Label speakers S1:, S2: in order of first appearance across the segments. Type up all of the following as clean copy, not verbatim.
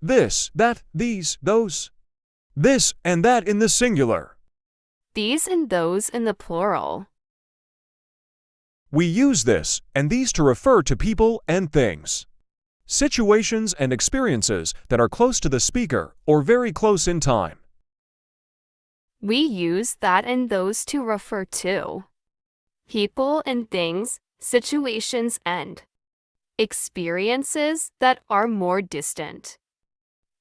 S1: this, that, these, those. This and that in the singular.
S2: These and those in the plural.
S1: We use this and these to refer to people and things, situations and experiences that are close to the speaker or very close in time.
S2: We use that and those to refer to people and things, situations and experiences that are more distant,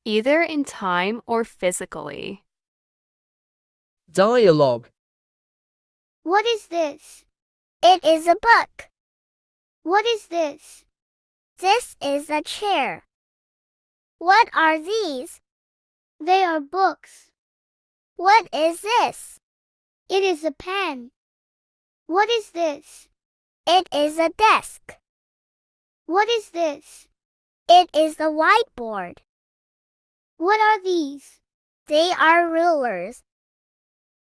S2: either in time or physically.
S3: Dialogue.
S4: What is this? It is a book. What is this? This is a chair. What are these? They are books. What is this? It is a pen. What is this? It is a desk. What is this? It is a whiteboard. What are these? They are rulers.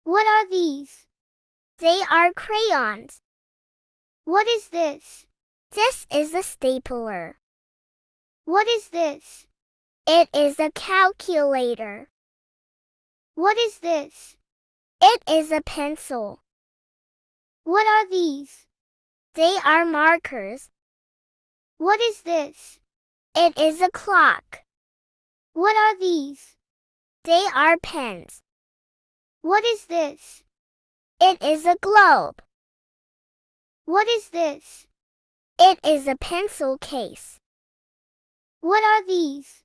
S4: What are these? They are crayons. What is this? This is a stapler. What is this? It is a calculator. What is this? It is a pencil. What are these? They are markers. What is this? It is a clock. What are these? They are pens. What is this? It is a globe. What is this? It is a pencil case. What are these?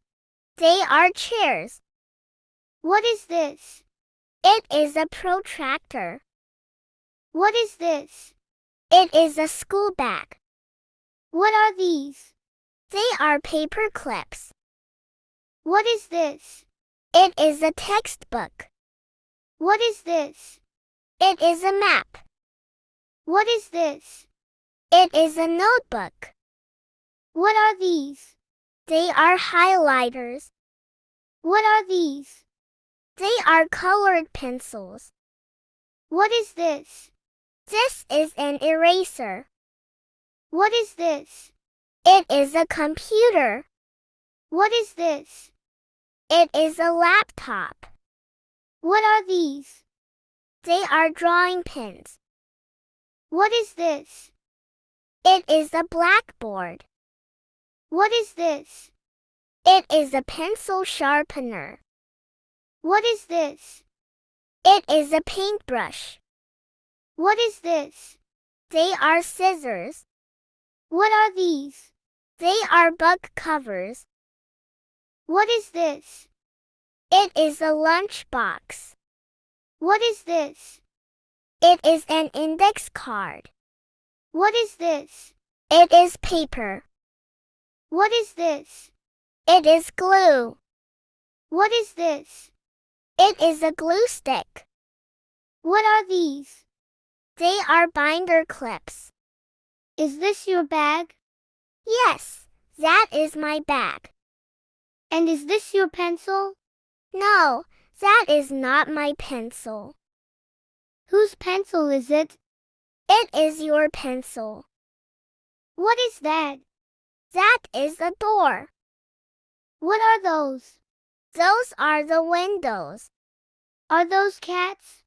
S4: They are chairs. What is this? It is a protractor. What is this? It is a school bag. What are these? They are paper clips. What is this? It is a textbook. What is this? It is a map. What is this? It is a notebook. What are these? They are highlighters. What are these? They are colored pencils. What is this? This is an eraser. What is this? It is a computer. What is this? It is a laptop. What are these? They are drawing pins. What is this? It is a blackboard. What is this? It is a pencil sharpener. What is this? It is a paintbrush. What is this? They are scissors. What are these? They are book covers. What is this? It is a lunchbox. What is this? It is an index card. What is this? It is paper. What is this? It is glue. What is this? It is a glue stick. What are these? They are binder clips. Is this your bag? Yes, that is my bag. And is this your pencil? No, that is not my pencil. Whose pencil is it? It is your pencil. What is that? That is a door. What are those? Those are the windows. Are those cats?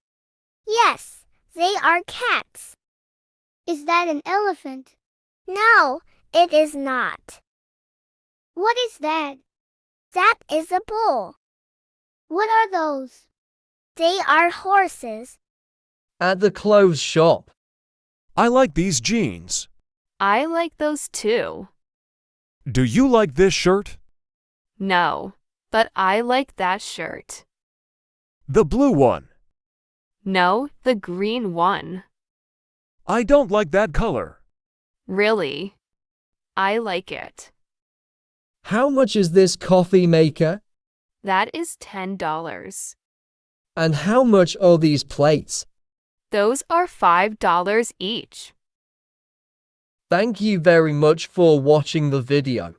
S4: Yes, they are cats. Is that an elephant? No, it is not. What is that? That is a bull. What are those? They are horses.
S3: At the clothes shop.
S1: I like these jeans.
S2: I like those too.
S1: Do you like this shirt?
S2: No, but I like that shirt.
S1: The blue one.
S2: No, the green one.
S1: I don't like that color.
S2: Really? I like it.
S3: How much is this coffee maker?
S2: That is $10.
S3: And how much are these plates?
S2: Those are $5 each.
S3: Thank you very much for watching the video.